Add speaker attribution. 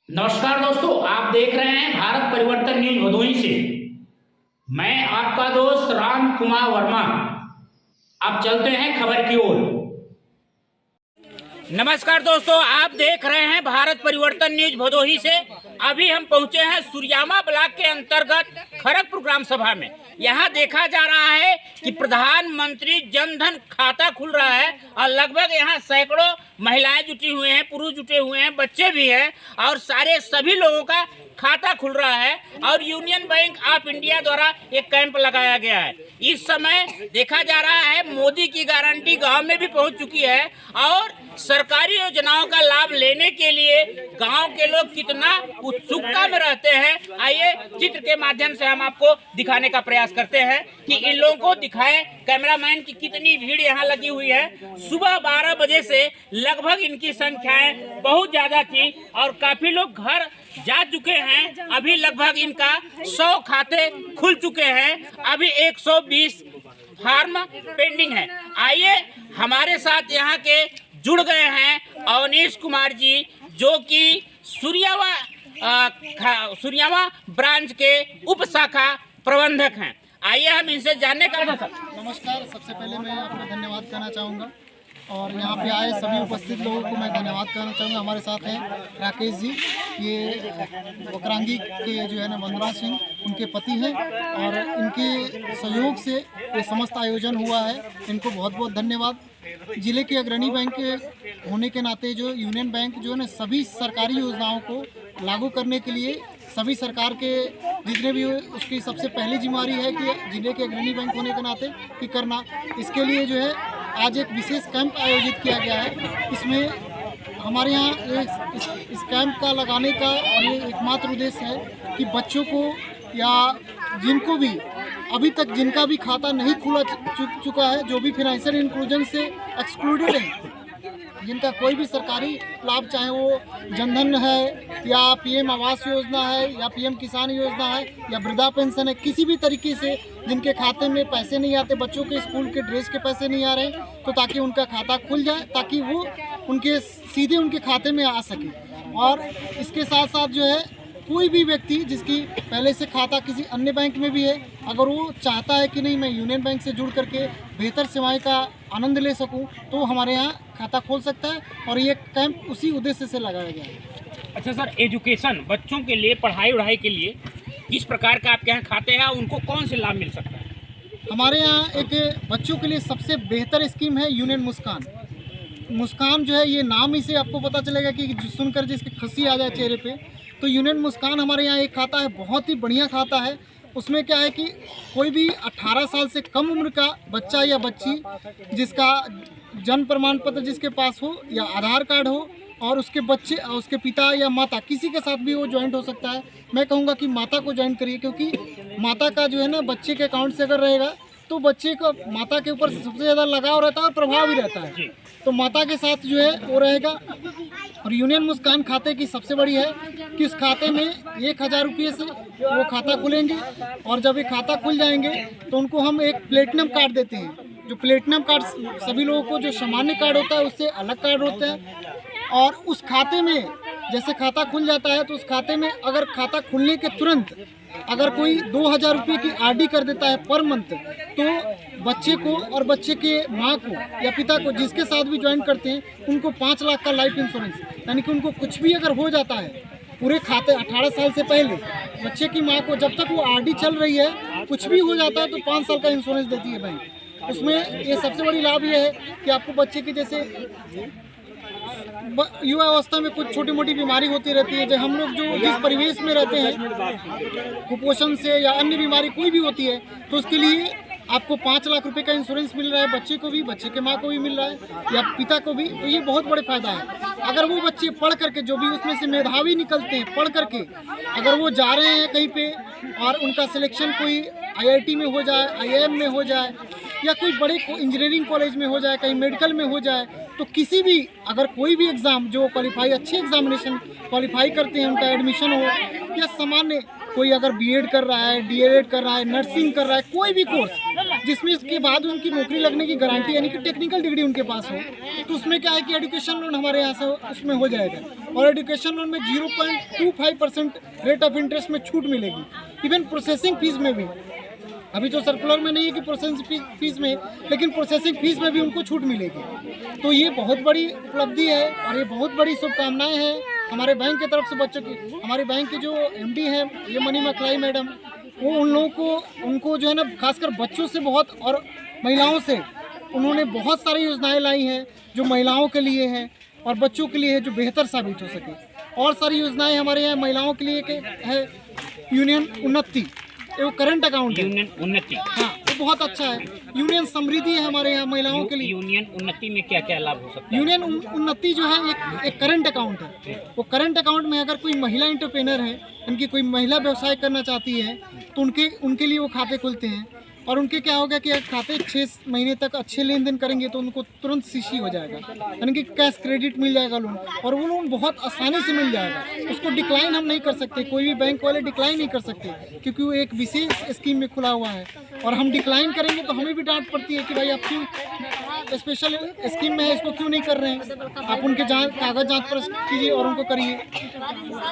Speaker 1: नमस्कार दोस्तों, आप देख रहे हैं भारत परिवर्तन न्यूज भदोही से। मैं आपका दोस्त राम कुमार वर्मा। अब चलते हैं खबर की ओर। नमस्कार दोस्तों, आप देख रहे हैं भारत परिवर्तन न्यूज भदोही से। अभी हम पहुंचे हैं सुरियामा ब्लॉक के अंतर्गत खड़गपुर ग्राम सभा में। यहाँ देखा जा रहा है कि प्रधानमंत्री जन धन खाता खुल रहा है और लगभग यहाँ सैकड़ों महिलाएं जुटी हुए हैं, पुरुष जुटे हुए हैं, बच्चे भी हैं और सभी लोगों का खाता खुल रहा है। और यूनियन बैंक ऑफ इंडिया द्वारा एक कैंप लगाया गया है। इस समय देखा जा रहा है मोदी की गारंटी गांव में भी पहुंच चुकी है और सरकारी योजनाओं का लाभ लेने के लिए गांव के लोग कितना उत्सुकता में रहते हैं। आइए चित्र के माध्यम से हम आपको दिखाने का प्रयास करते हैं कि इन लोगों को दिखाएं कैमरामैन की कितनी भीड़ यहाँ लगी हुई है। सुबह 12 बजे से लगभग इनकी संख्याएं बहुत ज्यादा थी और काफी लोग घर जा चुके हैं। अभी लगभग इनका 100 खाते खुल चुके हैं। अभी 120 फार्म पेंडिंग है। आइए हमारे साथ यहाँ के जुड़ गए हैं अवनीश कुमार जी, जो कि सुरियामा ब्रांच के उप शाखा प्रबंधक हैं। आइए हम इनसे जानने का।
Speaker 2: नमस्कार, सबसे पहले मैं आपको धन्यवाद कहना चाहूँगा और यहाँ पे आए सभी उपस्थित लोगों को मैं धन्यवाद कहना चाहूँगा। हमारे साथ हैं राकेश जी, ये वक्रांगी के जो है ना वंदना सिंह, उनके पति हैं और इनके सहयोग से ये समस्त आयोजन हुआ है। इनको बहुत बहुत धन्यवाद। जिले के अग्रणी बैंक के होने के नाते जो यूनियन बैंक जो है ना सभी सरकारी योजनाओं को लागू करने के लिए सभी सरकार के जितने भी उसकी सबसे पहली जिम्मेदारी है कि जिले के अग्रणी बैंक होने के नाते कि करना। इसके लिए जो है आज एक विशेष कैंप आयोजित किया गया है। इसमें हमारे यहाँ इस कैंप का लगाने का और ये एकमात्र उद्देश्य है कि बच्चों को या जिनको भी अभी तक जिनका भी खाता नहीं खुला चुका है, जो भी फाइनेंशियल इंक्लूजन से एक्सक्लूडेड है, जिनका कोई भी सरकारी लाभ, चाहे वो जनधन है या पीएम आवास योजना है या पीएम किसान योजना है या वृद्धा पेंशन है, किसी भी तरीके से जिनके खाते में पैसे नहीं आते, बच्चों के स्कूल के ड्रेस के पैसे नहीं आ रहे, तो ताकि उनका खाता खुल जाए, ताकि वो उनके सीधे उनके खाते में आ सके। और इसके साथ साथ जो है कोई भी व्यक्ति जिसकी पहले से खाता किसी अन्य बैंक में भी है, अगर वो चाहता है कि नहीं मैं यूनियन बैंक से जुड़ करके बेहतर सेवाएं का आनंद ले सकूं, तो हमारे यहाँ खाता खोल सकता है और ये कैंप उसी उद्देश्य से लगाया गया है।
Speaker 1: अच्छा सर, एजुकेशन बच्चों के लिए पढ़ाई के लिए किस प्रकार का आपके यहाँ खाते हैं, उनको कौन से लाभ मिल सकता है?
Speaker 2: हमारे यहाँ एक बच्चों के लिए सबसे बेहतर स्कीम है यूनियन मुस्कान। मुस्कान जो है, ये नाम ही से आपको पता चलेगा कि सुनकर जिसकी खुशी आ जाए चेहरे पे, तो यूनियन मुस्कान हमारे यहाँ एक खाता है, बहुत ही बढ़िया खाता है। उसमें क्या है कि कोई भी 18 साल से कम उम्र का बच्चा या बच्ची जिसका जन्म प्रमाण पत्र जिसके पास हो या आधार कार्ड हो और उसके बच्चे उसके पिता या माता किसी के साथ भी वो ज्वाइंट हो सकता है। मैं कहूँगा कि माता को ज्वाइन करिए, क्योंकि माता का जो है ना बच्चे के अकाउंट से अगर रहेगा तो बच्चे को माता के ऊपर सबसे ज़्यादा लगाव रहता है और प्रभाव भी रहता है, तो माता के साथ जो है वो रहेगा। और यूनियन मुस्कान खाते की सबसे बड़ी है कि उस खाते में 1000 रुपये से वो खाता खुलेंगे और जब ये खाता खुल जाएंगे तो उनको हम एक प्लेटिनम कार्ड देते हैं। जो प्लेटिनम कार्ड सभी लोगों को जो सामान्य कार्ड होता है उससे अलग कार्ड होता है। और उस खाते में जैसे खाता खुल जाता है तो उस खाते में अगर खाता खुलने के तुरंत अगर कोई 2000 रुपये की आरडी कर देता है पर मंथ, तो बच्चे को और बच्चे के माँ को या पिता को जिसके साथ भी ज्वाइन करते हैं उनको 5 लाख का लाइफ इंश्योरेंस, यानी कि उनको कुछ भी अगर हो जाता है पूरे खाते 18 साल से पहले, बच्चे की माँ को जब तक वो आरडी चल रही है कुछ भी हो जाता है तो 5 साल का इंश्योरेंस देती है बैंक। उसमें ये सबसे बड़ी लाभ ये है कि आपको बच्चे की जैसे युवा अवस्था में कुछ छोटी मोटी बीमारी होती रहती है, जब हम लोग जो जिस परिवेश में रहते हैं कुपोषण से या अन्य बीमारी कोई भी होती है, तो उसके लिए आपको 5 लाख रुपए का इंश्योरेंस मिल रहा है, बच्चे को भी, बच्चे के माँ को भी मिल रहा है या पिता को भी, तो ये बहुत बड़े फायदा है। अगर वो बच्चे पढ़ करके जो भी उसमें से मेधावी निकलते हैं, पढ़ करके अगर वो जा रहे हैं कहीं पे और उनका सिलेक्शन कोई IIT में हो जाए, IIM में हो जाए या कोई बड़े इंजीनियरिंग कॉलेज में हो जाए, कहीं मेडिकल में हो जाए, तो किसी भी अगर कोई भी एग्ज़ाम जो क्वालिफाई अच्छे एग्जामिनेशन क्वालिफाई करते हैं, उनका एडमिशन हो या सामान्य कोई अगर बीएड कर रहा है, डीएलएड कर रहा है, नर्सिंग कर रहा है, कोई भी कोर्स जिसमें इसके बाद उनकी नौकरी लगने की गारंटी यानी कि टेक्निकल डिग्री उनके पास हो, तो उसमें क्या है कि एजुकेशन लोन हमारे यहाँ से उसमें हो जाएगा। और एजुकेशन लोन में 0.25% रेट ऑफ इंटरेस्ट में छूट मिलेगी। इवन प्रोसेसिंग फीस में भी, अभी तो सर्कुलर में नहीं है कि प्रोसेसिंग फीस में, लेकिन प्रोसेसिंग फीस में भी उनको छूट मिलेगी। तो ये बहुत बड़ी उपलब्धि है और ये बहुत बड़ी शुभकामनाएं हैं हमारे बैंक की तरफ से बच्चों की। हमारे बैंक के जो एमडी हैं ये मनी मकलाई मैडम, वो उन लोगों को उनको जो है ना खासकर बच्चों से बहुत और महिलाओं से उन्होंने बहुत सारी योजनाएं लाई हैं जो महिलाओं के लिए हैं और बच्चों के लिए है, जो बेहतर साबित हो सके। और सारी योजनाएं हमारे यहाँ महिलाओं के लिए है। यूनियन उन्नति वो करंट अकाउंट है,
Speaker 1: यूनियन उन्नति,
Speaker 2: हाँ वो बहुत अच्छा है। यूनियन समृद्धि है हमारे यहाँ महिलाओं के लिए।
Speaker 1: यूनियन उन्नति में क्या क्या लाभ हो सकता है?
Speaker 2: यूनियन उन्नति जो है एक करंट अकाउंट है। वो करंट अकाउंट में अगर कोई महिला एंटरप्रेन्योर है, उनकी कोई महिला व्यवसाय करना चाहती है, तो उनके लिए वो खाते खुलते हैं। और उनके क्या होगा कि अगर खाते 6 महीने तक अच्छे लेन देन करेंगे तो उनको तुरंत सीसी हो जाएगा, यानी कि कैश क्रेडिट मिल जाएगा लोन, और वो लोन बहुत आसानी से मिल जाएगा। उसको डिक्लाइन हम नहीं कर सकते, कोई भी बैंक वाले डिक्लाइन नहीं कर सकते, क्योंकि वो एक विशेष स्कीम में खुला हुआ है। और हम डिक्लाइन करेंगे तो हमें भी डांट पड़ती है कि भाई आप क्यों स्पेशल स्कीम में है, इसको क्यों नहीं कर रहे हैं। आप उनके कागज जाँच पर कीजिए और उनको करिए।